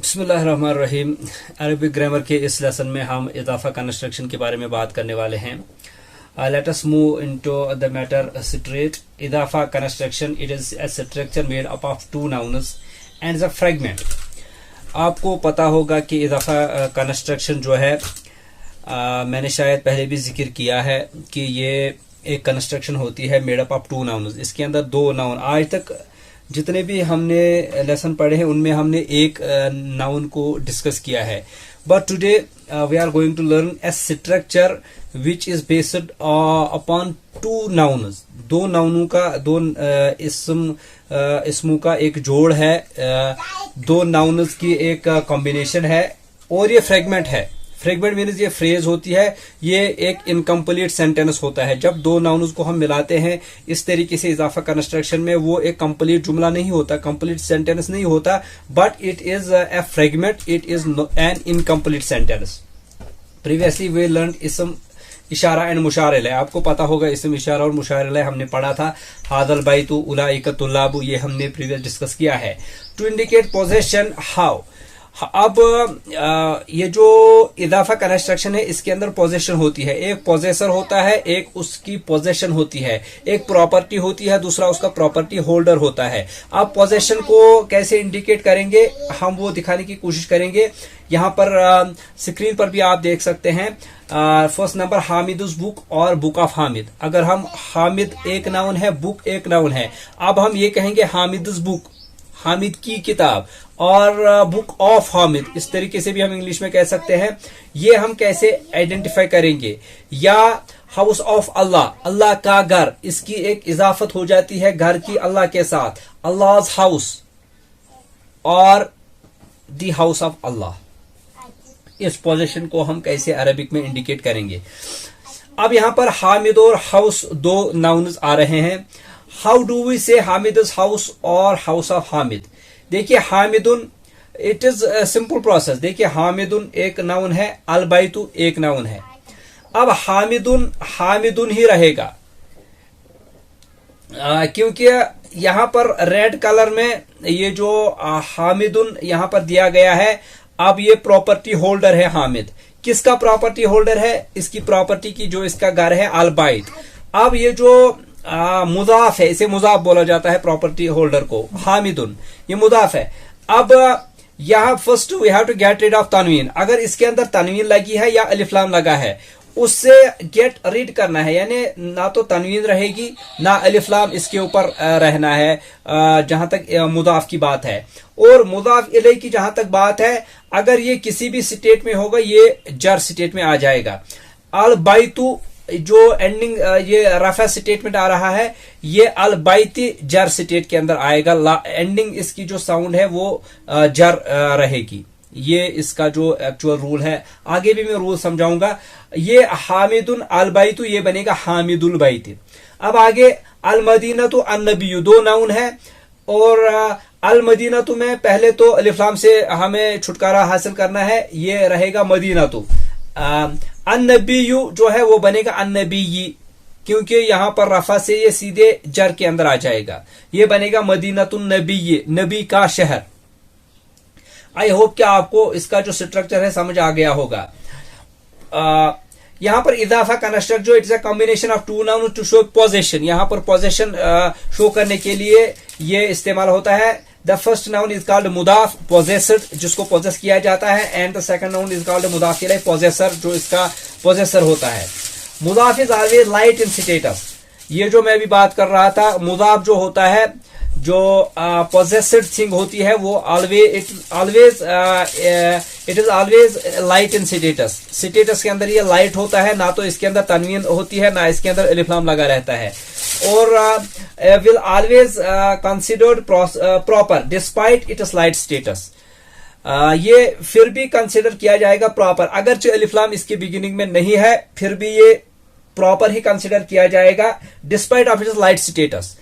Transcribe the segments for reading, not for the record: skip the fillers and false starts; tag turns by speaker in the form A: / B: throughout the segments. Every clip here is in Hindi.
A: बिस्मिल्लाहिर्रहमानिर्रहीम। अरबिक ग्रामर के इस लेसन में हम इजाफा कंस्ट्रक्शन के बारे में बात करने वाले हैं। Let us move into the matter straight. इजाफा construction it is a structure made up of two nouns and a fragment. आपको पता होगा कि इजाफा कंस्ट्रक्शन जो है मैंने शायद पहले भी जिक्र किया है कि ये एक कंस्ट्रक्शन होती है made up of two nouns. इसके अंदर दो नाउन, आज तक जितने भी हमने लेसन पढ़े हैं उनमें हमने एक नाउन को डिस्कस किया है, but today we are going to learn a structure which is based upon two nouns. दो नाउनों का इसमों का एक जोड़ है, दो नाउन्स की एक कॉम्बिनेशन है और ये फ्रेगमेंट है। फ्रेगमेंट मीन्स ये फ्रेज होती है, ये एक इनकम्प्लीट सेंटेंस होता है। जब दो नाउन्स को हम मिलाते हैं इस तरीके से इजाफा कंस्ट्रक्शन में, वो एक कंप्लीट जुमला नहीं होता, कंप्लीट सेंटेंस नहीं होता, but it is a fragment, it is an incomplete sentence. Previously we learn इसम इशारा एंड मुशार इलैह। आपको पता होगा इसम इशारा और मुशार इलैह हमने पढ़ा था। हादल बैतु उलाइका तुल्लाबु, ये हमने प्रीवियस डिस्कस किया है। To indicate possession how. अब ये जो इजाफा कंस्ट्रक्शन है इसके अंदर पोजेशन होती है, एक पोजेसर होता है, एक उसकी पोजेशन होती है, एक प्रॉपर्टी होती है, दूसरा उसका प्रॉपर्टी होल्डर होता है। अब पोजेशन को कैसे इंडिकेट करेंगे हम वो दिखाने की कोशिश करेंगे। यहाँ पर स्क्रीन पर भी आप देख सकते हैं। फर्स्ट नंबर हामिदुस बुक और बुक ऑफ हामिद। अगर हम हामिद एक नाउन है, बुक एक नाउन है, अब हम ये कहेंगे हामिदुस बुक, हामिद की किताब, और बुक ऑफ हामिद, इस तरीके से भी हम इंग्लिश में कह सकते हैं। ये हम कैसे आइडेंटिफाई करेंगे? या हाउस ऑफ अल्लाह, अल्लाह का घर, इसकी एक इजाफत हो जाती है घर की अल्लाह के साथ, अल्लाह हाउस और दी हाउस ऑफ अल्लाह। इस पोजीशन को हम कैसे अरबिक में इंडिकेट करेंगे? अब यहां पर हामिद और हाउस दो नाउन्स आ रहे हैं। हाउ डू वी से हामिदुस हाउस और हाउस ऑफ हामिद? देखिए हामिदुन, इट इज सिंपल प्रोसेस। देखिए हामिदुन एक नाउन है, अलबैतु एक नाउन है। अब हामिदुन हामिदुन ही रहेगा क्योंकि यहां पर रेड कलर में ये जो हामिदुन यहां पर दिया गया है। अब ये प्रॉपर्टी होल्डर है हामिद। किसका प्रॉपर्टी होल्डर है? इसकी प्रॉपर्टी की, जो इसका घर है, अलबैत। अब ये जो मुजाफ है, इसे मुजाफ बोला जाता है प्रॉपर्टी होल्डर को, हामिदुन, ये मुजाफ है। अब यहां first we have to get rid of तनवीन। अगर इसके अंदर तनवीन लगी है या अलिफ्लाम लगा है, उससे गेट रीड करना है, यानी ना तो तनवीन रहेगी ना अलिफ्लाम इसके ऊपर रहना है जहां तक मुदाफ की बात है। और मुदाफ इलैह की जहां तक बात है, अगर ये किसी भी स्टेट में होगा ये जर स्टेट में आ जाएगा। अल बैतु जो एंडिंग ये रफा स्टेटमेंट आ रहा है, ये अल बैती जर स्टेट के अंदर आएगा। एंडिंग इसकी जो साउंड है वो जर रहेगी। ये इसका जो एक्चुअल रूल है, आगे भी मैं रूल समझाऊंगा। ये हामिदुन अल बैतु, ये बनेगा हामिदुल बैती। अब आगे अल मदीनतु अन नबियु, दो नाउन है, और अल मदीनतु में पहले तो अलिफ्लाम से हमें छुटकारा हासिल करना है, ये रहेगा मदीनतु। अन्नबीयु जो है वो बनेगा अन्नबीयी, क्योंकि यहां पर रफा से ये सीधे जर के अंदर आ जाएगा। ये बनेगा मदीनतुन नबी, नबी का शहर। आई होप कि आपको इसका जो स्ट्रक्चर है समझ आ गया होगा। यहां पर इजाफा कंस्ट्रक्ट जो its a combination of two noun to show possession. यहां पर पोजेशन शो करने के लिए ये इस्तेमाल होता है। The first noun is called मुदाफ, पोजेसर, जिसको पोजेस किया जाता है, and the second noun is called मुदाफ इलैह, पोजेसर, जो इसका पोजेसर होता है। मुदाफ is always light in status. ये जो मैं अभी बात कर रहा था, मुदाफ जो होता है, जो पोजेस्ड थिंग होती है, वो it is always light in status. Status के अंदर ये लाइट होता है, ना तो इसके अंदर तनवीन होती है, ना इसके अंदर अलिफ्लाम लगा रहता है। और will always considered proper despite it's light status. ये फिर भी कंसिडर किया जाएगा प्रॉपर, अगरचे अलिफ्लाम इसके बिगिनिंग में नहीं है, फिर भी ये प्रॉपर ही कंसिडर किया जाएगा despite of its light status.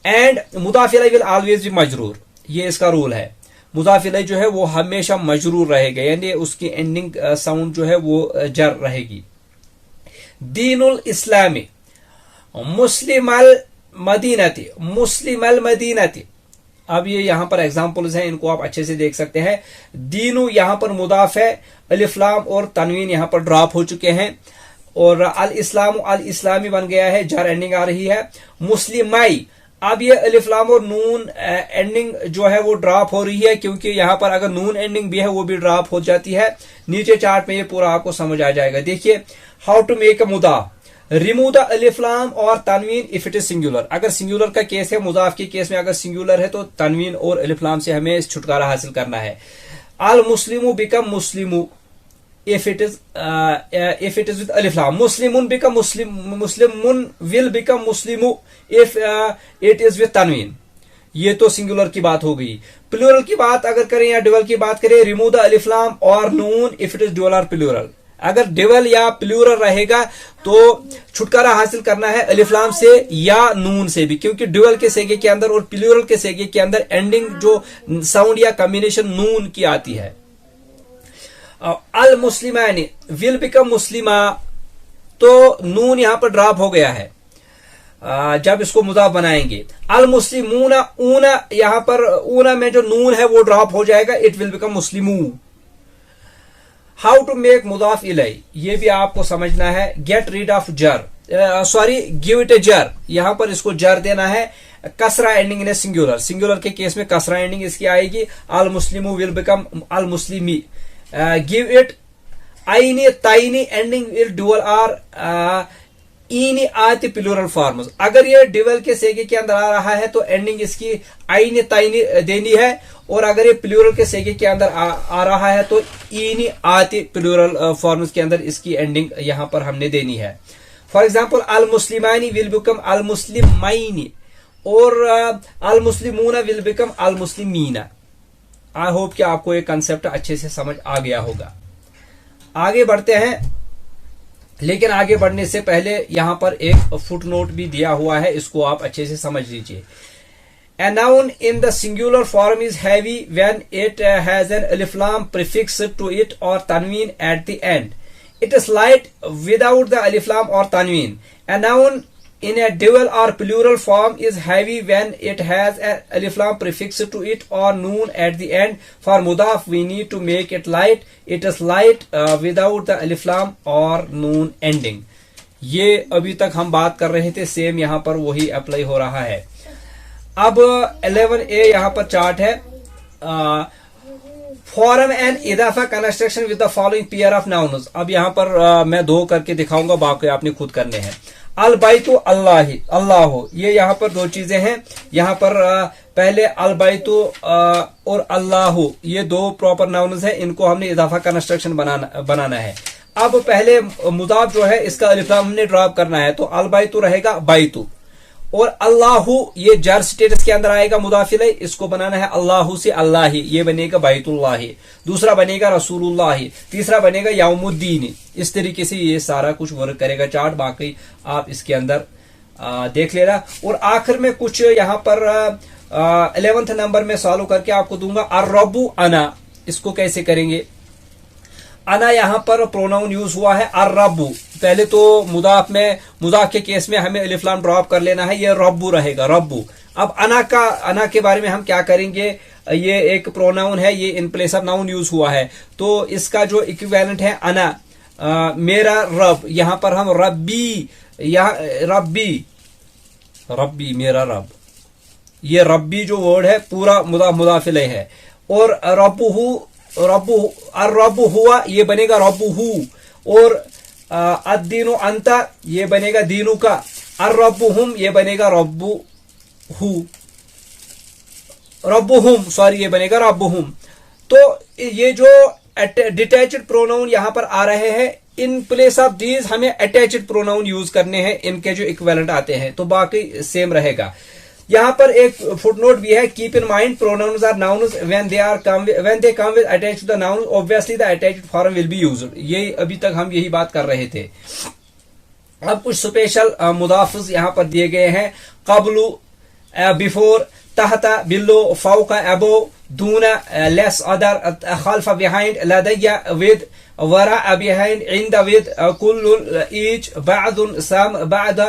A: And मुदाफ इलैह विल ऑलवेज बी मजरूर, ये इसका रूल है। मुदाफ इलैह जो है वो हमेशा मजरूर रहेगा, यानी उसकी एंडिंग साउंड जो है वो जर रहेगी। दीनुल इस्लामी मुस्लिमल मदीनती, मुस्लिमल मदीनती, अब ये यहाँ पर एग्जाम्पल्स हैं, इनको आप अच्छे से देख सकते हैं। दीनू यहाँ पर मुदाफ है, अलिफ लाम और तनवीन यहाँ पर ड्रॉप हो चुके हैं, और अल इस्लाम अल इस्लामी बन गया है, जर एंडिंग आ रही है। मुस्लिमाई, अब ये अलिफ लाम और नून एंडिंग जो है वो ड्रॉप हो रही है, क्योंकि यहाँ पर अगर नून एंडिंग भी है वो भी ड्रॉप हो जाती है। नीचे चार्ट में ये पूरा आपको समझ आ जाएगा। देखिए, हाउ टू मेक अ मुदाफ, रिमूव द अलिफ लाम और तनवीन इफ इट इज सिंगुलर। अगर सिंगुलर का केस है, मुदाफ के केस में अगर सिंगुलर है तो तनवीन और अलिफ लाम से हमें छुटकारा हासिल करना है। अल मुस्लिमु become मुस्लिमु if it is with alif lam, muslimun become muslimun will become muslimu if it is with tanween। ये तो सिंगुलर की बात हो गई। प्लूरल की बात अगर करें या ड्यूअल की बात करें, रिमूव द अलिफ लाम और नून इफ इट इज ड्यूअल और प्लूरल। अगर ड्यूअल या प्लूरल रहेगा तो छुटकारा हासिल करना है अलिफ लाम से या नून से भी, क्योंकि ड्यूअल के सेगे के अंदर और प्लूरल के सेगे के अंदर एंडिंग जो साउंड या कॉम्बिनेशन नून की आती है। अल मुस्लिमानी विल बिकम मुस्लिमा, तो नून यहां पर ड्रॉप हो गया है जब इसको मुदाफ बनाएंगे। अल मुस्लिमूना, ऊना यहां पर ऊना में जो नून है वो ड्रॉप हो जाएगा, इट विल बिकम मुस्लिमू। हाउ टू मेक मुदाफ इलई, ये भी आपको समझना है। गेट रीड ऑफ जर, सॉरी गिव इट ए जर, यहां पर इसको जर देना है। कसरा एंडिंग इन सिंगुलर, सिंगुलर के केस में कसरा एंडिंग इसकी आएगी। अल मुस्लिमू विल बिकम अल मुस्लिमी। गिव इट आईनी ताइनी एंडिंग विल ड्यूअल आर ईनी आती प्लूरल फॉर्म्स। अगर ये ड्यूअल के सेगे के अंदर आ रहा है तो एंडिंग इसकी आईनी ताइनी देनी है, और अगर ये प्लूरल के सेगे के अंदर आ रहा है तो ईनी आती प्लूरल फॉर्म्स के अंदर इसकी एंडिंग यहां पर हमने देनी है। फॉर एग्जाम्पल, अल मुस्लिमानी विल बिकम अल मुस्लिमाइनी, और अल मुस्लिमूना विल बिकम अल मुस्लिमीना। आई होप कि आपको ये कंसेप्ट अच्छे से समझ आ गया होगा। आगे बढ़ते हैं, लेकिन आगे बढ़ने से पहले यहां पर एक फुटनोट भी दिया हुआ है, इसको आप अच्छे से समझ लीजिए। A noun in the singular form is heavy when it has an alif lam prefix to it or tanween at the end. It is light without the alif lam or tanween. A noun in a dual or plural form is heavy when it has an alif lam prefix to it or noon at the end. For mudaf we need to make it light. It is light without the alif lam or noon ending. ये अभी तक हम बात कर रहे थे, सेम यहाँ पर वही अप्लाई हो रहा है। अब 11A यहाँ पर चार्ट है। फॉर्म एंड इदाफा construction with the following pair of nouns. अब यहाँ पर मैं दो करके दिखाऊंगा, बाकी आपने खुद करने हैं। अल बैतु अल्लाही, अल्लाह, ये यहाँ पर दो चीजें हैं। यहाँ पर पहले अल बैतु और अल्लाह, ये दो प्रॉपर नाउन्स हैं, इनको हमने इजाफा कंस्ट्रक्शन बनाना है। अब पहले मुदाफ जो है इसका अलिफ लाम हमने ड्रॉप करना है, तो अल बैतु रहेगा बैतु, और अल्लाहु ये जर स्टेटस के अंदर आएगा मुदाफ इलैह, इसको बनाना है अल्लाहु से अल्लाही, ये बनेगा बैतुल्लाही। दूसरा बनेगा रसूलुल्लाही, तीसरा बनेगा यौमुद्दीन। इस तरीके से ये सारा कुछ वर्क करेगा चार्ट, बाकी आप इसके अंदर देख लेना। और आखिर में कुछ यहाँ पर 11th नंबर में सॉल्व करके आपको दूंगा। अर्रब्बु अना, इसको कैसे करेंगे। अना यहां पर प्रोनाउन यूज हुआ है अर्रब्बु। पहले तो मुदाफ के केस में हमें अलिफ लाम ड्रॉप कर लेना है, ये रब्बु रहेगा, रब्बु। अब अना के बारे में हम क्या करेंगे, ये एक प्रोनाउन है, ये in place of noun use हुआ है, तो इसका जो इक्विवेलेंट है अना, मेरा रब, यहां पर हम रब्बी, यहाँ रब्बी मेरा रब, ये रब्बी जो वर्ड है पूरा मुदाफ इलैह है। और रब्बु हुआ, ये बनेगा रब्बुहु। और अद्दीनु अंता, ये बनेगा दीनु का। अर्रब्बुहुम, ये बनेगा रब्बुहुम, सॉरी ये बनेगा रब्बुहुम। तो ये जो डिटैच्ड प्रोनाउन यहां पर आ रहे हैं, इन प्लेस ऑफ दीज हमें अटैच्ड प्रोनाउन यूज करने हैं, इनके जो इक्विवेलेंट आते हैं, तो बाकी सेम रहेगा। यहां पर एक फुटनोट भी है, keep in mind pronouns are nouns when they come with attached to the noun, obviously the attached form will be used. ये अभी तक हम यही बात कर रहे थे। अब कुछ स्पेशल मुदाफिज यहां पर दिए गए हैं। कबलू, बिफोर, तहता, बिलो, फौका, अबो, दूना, लेस, अदर, खल्फा, बिहाइंड, लदैया, विद, वरा, बिहाइंड, इंद, विद, कुल्लु, ईच, बादुन, सम, बाद,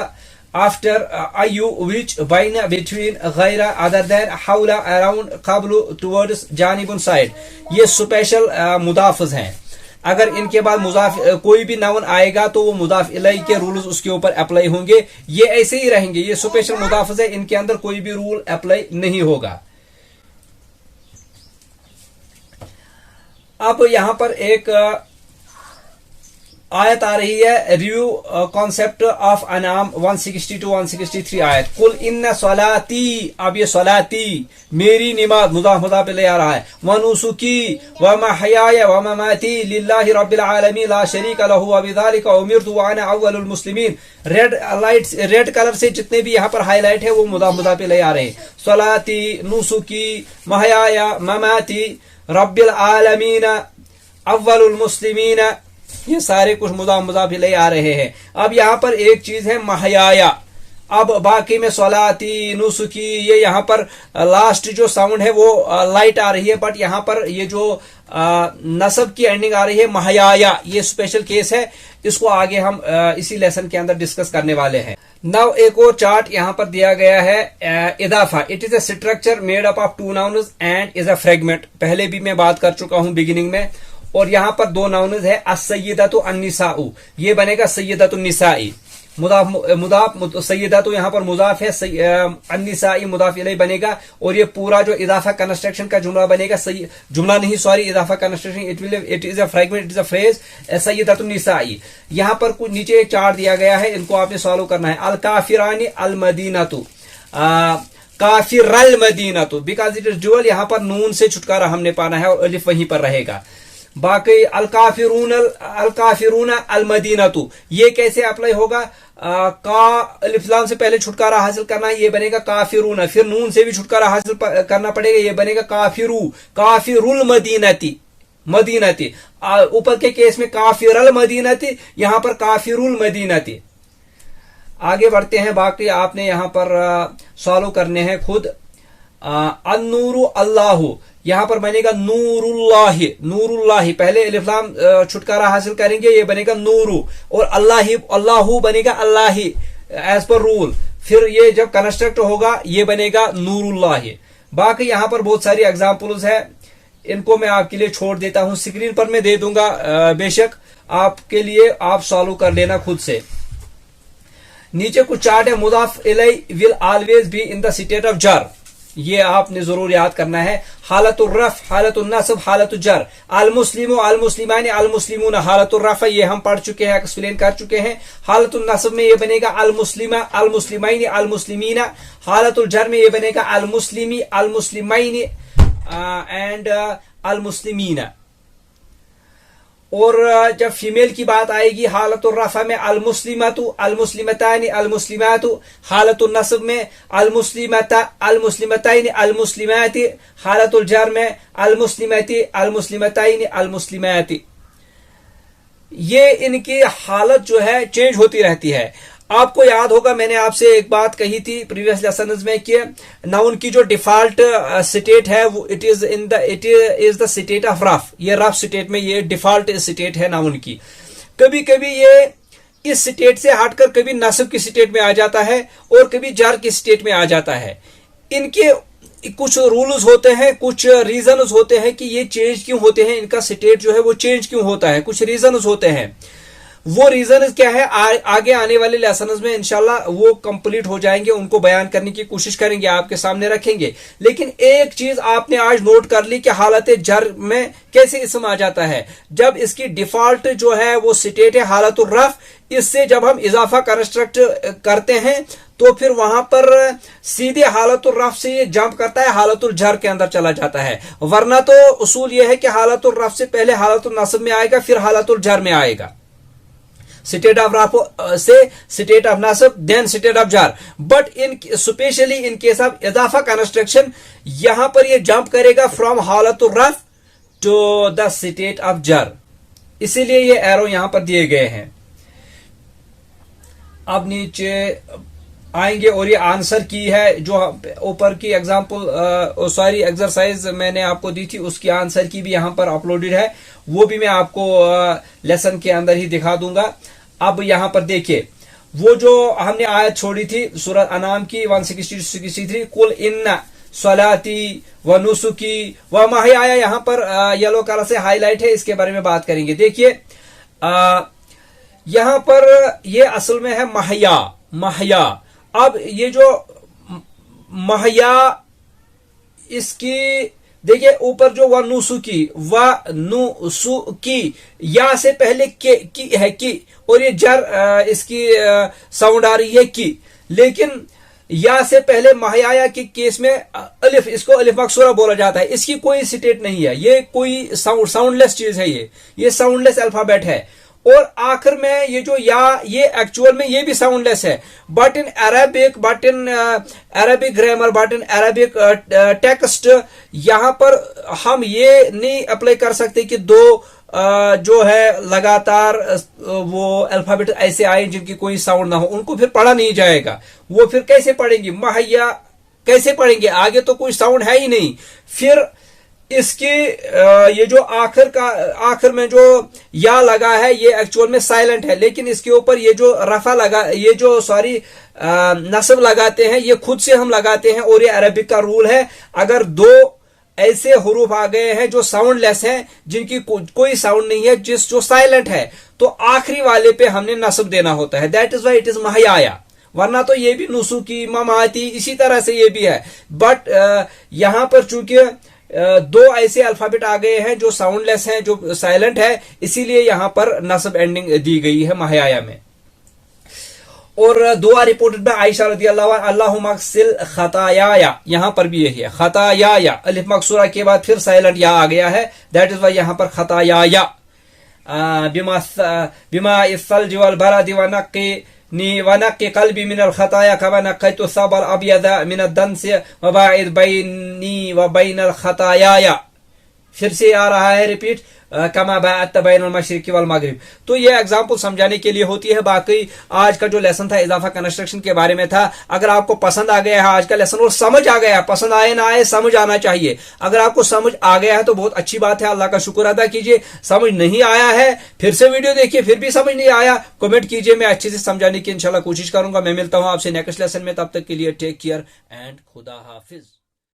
A: after ayu which baina between ghaira other than hawla around qablu towards janibun side. ये स्पेशल मुदाफिज हैं. अगर इनके बाद मुजाफ कोई भी नाउन आएगा तो वो मुदाफ इलैहि के रूल्स उसके ऊपर अप्लाई होंगे. ये ऐसे ही रहेंगे. ये स्पेशल मुदाफिज है, इनके अंदर कोई भी रूल अप्लाई नहीं होगा. अब यहां पर एक आयत आ रही है, रिव्यू कॉन्सेप्ट ऑफ अनाम 160 to 163 आयत. कुल इन्ना सलाती, अब ये सलाती मेरी नमाज मुदाफ मुदाफ ले आ रहा है. व नुसुकी व महयाया व ममाती लिल्लाहि रब्बिल आलमीन ला शरीका लहु व बिज़ालिका उमिरतु व अना अव्वलुल मुस्लिमीन. रेड लाइट्स, रेड कलर से जितने भी यहाँ पर हाईलाइट है वो मुदाफ मुदाफ ले आ रहे हैं. सलाती, नुसुकी, महयाया, ममाती, रब्बिल आलमीन, अव्वलुल मुस्लिमीन, ये सारे कुछ मुदाफ मुदाफ ले आ रहे हैं. अब यहाँ पर एक चीज है महयाया. अब बाकी में सलाती, नुसुकी, ये यहाँ पर लास्ट जो साउंड है वो लाइट आ रही है, बट यहाँ पर ये जो नसब की एंडिंग आ रही है महयाया, ये स्पेशल केस है. इसको आगे हम इसी लेसन के अंदर डिस्कस करने वाले हैं. नाउ एक और चार्ट यहाँ पर दिया गया है, इदाफा. It is a structure made up of 2 nouns and is a fragment. पहले भी मैं बात कर चुका हूं बिगिनिंग में. और यहां पर 2 नाउन्स है, अस्सय्यदतु अन्निसाउ, ये बनेगा सय्यदतु निसाई. मुदाफ सय्यदतु यहां पर मुदाफ है, अन्निसाई मुदाफ इलैहि बनेगा. और ये पूरा जो इदाफा कंस्ट्रक्शन का जुमला बनेगा, जुमला नहीं सॉरी, इदाफा construction, it is a fragment, it is a phrase, सय्यदतु निसाई. यहां पर कुछ नीचे एक चार्ट दिया गया है, इनको आपने सॉल्व करना है. अल काफिरानी अल मदीनतु, काफिरल मदीनतु, बिकॉज इट इज ड्यूअल. यहां पर नून से छुटकारा हमने पाना है और अलिफ वहीं पर रहेगा. बाकी अल काफिरून अल मदीनतु, ये कैसे अप्लाई होगा? का अलिफ लाम से पहले छुटकारा हासिल करना है, ये बनेगा काफिरून. फिर नून से भी छुटकारा हासिल करना पड़ेगा, ये बनेगा काफिरुल मदीनती. मदीनती ऊपर के केस में काफिरल मदीनती, यहां पर काफिरुल मदीनती. आगे बढ़ते हैं. बाकी आपने यहां पर सॉल्व करने हैं खुद. अन्नूरु अल्लाहु, यहां पर बनेगा नूरुल्लाहि. नूरुल्लाहि पहले अलिफ लाम छुटकारा हासिल करेंगे, ये बनेगा नूरू. और अल्लाहि, अल्लाहु बनेगा अल्लाहि एज पर रूल. फिर ये जब कंस्ट्रक्ट होगा ये बनेगा नूरुल्लाहि. बाकी यहां पर बहुत सारी एग्जांपल्स है, इनको मैं आपके लिए छोड़ देता हूं. स्क्रीन पर मैं दे दूंगा, बेशक आपके लिए आप सॉल्व कर लेना खुद से. नीचे कुछ चार्ट है. मुदाफ इलैहि will always be in the state of जर, ये आपने जरूर याद करना है. हालतुर रफ, हालतुन नस्ब, हालतुल जर. अल मुस्लिमु, अल मुस्लिमानी, अल मुस्लिमून. हालतुर रफ ये हम पढ़ चुके हैं, एक्सप्लेन कर चुके हैं. हालतुल नस्ब में ये बनेगा अल मुस्लिमा, अल मुस्लिमाइनी, अल मुस्लिमीना. हालतुल जर में ये बनेगा अल मुस्लिमी, अल मुस्लिमाइनी एंड अल मुस्लिमीना. और जब फीमेल की बात आएगी हालतुर रफा में अल मुस्लिमतु, अल मुस्लिमतानी, अल मुस्लिमातु. हालतुल नस्ब में अल मुस्लिमता, अल मुस्लिमतानी, अल मुस्लिमाती. हालतुल जर में अल मुस्लिमती, अल मुस्लिमतानी, अल मुस्लिमाती. ये इनकी हालत जो है चेंज होती रहती है. आपको याद होगा मैंने आपसे एक बात कही थी प्रीवियस लेसन में कि नाउन की जो डिफॉल्ट स्टेट है वो it is the state of rough. ये रफ स्टेट में ये डिफॉल्ट स्टेट है नाउन की. कभी कभी ये इस स्टेट से हटकर कभी नस्ब की स्टेट में आ जाता है और कभी जर की स्टेट में आ जाता है. इनके कुछ रूल्स होते हैं, कुछ रीजन होते हैं कि ये चेंज क्यों होते हैं, इनका स्टेट जो है वो चेंज क्यों होता है. कुछ रीजन होते हैं. वो रीजन क्या है आगे आने वाले लेसन में इंशाल्लाह वो कंप्लीट हो जाएंगे, उनको बयान करने की कोशिश करेंगे, आपके सामने रखेंगे. लेकिन एक चीज आपने आज नोट कर ली कि हालत जर में कैसे इसम आ जाता है. जब इसकी डिफॉल्ट जो है वो स्टेट है हालतुर रफ, इससे जब हम इजाफा कंस्ट्रक्ट करते हैं तो फिर वहां पर सीधे हालतुर रफ से ये जंप करता है हालतुल जर के अंदर चला जाता है. वरना तो उसूल ये है कि हालतुर रफ से पहले हालतुल नस्ब में आएगा, फिर हालतुल जर में आएगा. स्टेट ऑफ रफ से स्टेट ऑफ नस्ब, देन स्टेट ऑफ जार. But in specially in case of इजाफा कंस्ट्रक्शन यहां पर ये जंप करेगा फ्रॉम हालतुर रफ टू द स्टेट ऑफ जार. इसीलिए ये एरो यहां पर दिए गए हैं. अब नीचे आएंगे और ये आंसर की है जो ऊपर की एग्जांपल सॉरी एक्सरसाइज मैंने आपको दी थी, उसकी आंसर की भी यहां पर अपलोडेड है, वो भी मैं आपको लेसन के अंदर ही दिखा दूंगा. अब यहां पर देखिए वो जो हमने आयत छोड़ी थी सूरह अनाम की 163 कुल इन्ना सलाती व नुसुकी व महयाया, यहां पर येलो कलर से हाईलाइट है, इसके बारे में बात करेंगे। देखिए यहां पर ये असल में है महया। अब ये जो महया, इसकी देखिए ऊपर जो व नुसुकी या से पहले की है की, और ये जर इसकी साउंड आ रही है की, लेकिन या से पहले महयाया के केस में अलिफ, इसको अलिफ मकसूरा बोला जाता है। इसकी कोई स्टेट नहीं है, ये कोई साउंडलेस चीज है, ये साउंडलेस अल्फाबेट है। और आखिर में ये जो या, ये एक्चुअल में ये भी साउंडलेस है, but in Arabic grammar, but in Arabic text, यहां पर हम ये नहीं अप्लाई कर सकते कि दो जो है लगातार वो अल्फाबेट ऐसे आए जिनकी कोई साउंड ना हो, उनको फिर पढ़ा नहीं जाएगा। वो फिर कैसे पढ़ेंगे, महया कैसे पढ़ेंगे, आगे तो कोई साउंड है ही नहीं। फिर इसकी ये जो आखिर में जो या लगा है, ये एक्चुअल में साइलेंट है, लेकिन इसके ऊपर ये जो रफा लगा, ये जो नस्ब लगाते हैं, ये खुद से हम लगाते हैं। और ये अरबिक का रूल है, अगर दो ऐसे हुरूफ आ गए हैं जो साउंडलेस हैं, जिनकी कोई साउंड नहीं है, जो साइलेंट है, तो आखिरी वाले पे हमने नस्ब देना होता है। That is why it is महयाया, वरना तो ये भी नुसुकी ममाती इसी तरह से ये भी है। बट यहां पर चूंकि दो ऐसे अल्फाबेट आ गए हैं जो साउंडलेस हैं, जो साइलेंट है, इसीलिए यहां पर नस्ब एंडिंग दी गई है महयाया में। और दुआ रिपोर्टेड बाय आयशा रदियल्लाहु अन्हा, अल्लाहुम्मा अग़सिल खतायाया, यहां पर भी यही है खतायाया, अलिफ मकसूरा के बाद फिर साइलेंट या आ गया है, दैट इज वाई यहां पर खतायाया। बिमा इस्सल्ज वल बरद व नक्की कल्बी मिनल खताया कमा नक्कैतु सबल अबयद मिनद दंस व बाइद बैनी व बैनल खतायाया। फिर से आ रहा है रिपीट, कमा बाअत बैनल मशरिक़ वल मगरिब। तो ये एग्जांपल समझाने के लिए होती है। बाकी आज का जो लेसन था इजाफा कंस्ट्रक्शन के बारे में था। अगर आपको पसंद आ गया है आज का लेसन और समझ आ गया है, पसंद आए ना आए समझ आना चाहिए। अगर आपको समझ आ गया है तो बहुत अच्छी बात है, अल्लाह का शुक्र अदा कीजिए। समझ नहीं आया है फिर से वीडियो देखिए, फिर भी समझ नहीं आया कमेंट कीजिए, मैं अच्छे से समझाने की इंशाल्लाह कोशिश करूंगा। मैं मिलता हूं आपसे नेक्स्ट लेसन में, तब तक के लिए टेक केयर एंड खुदा हाफिज।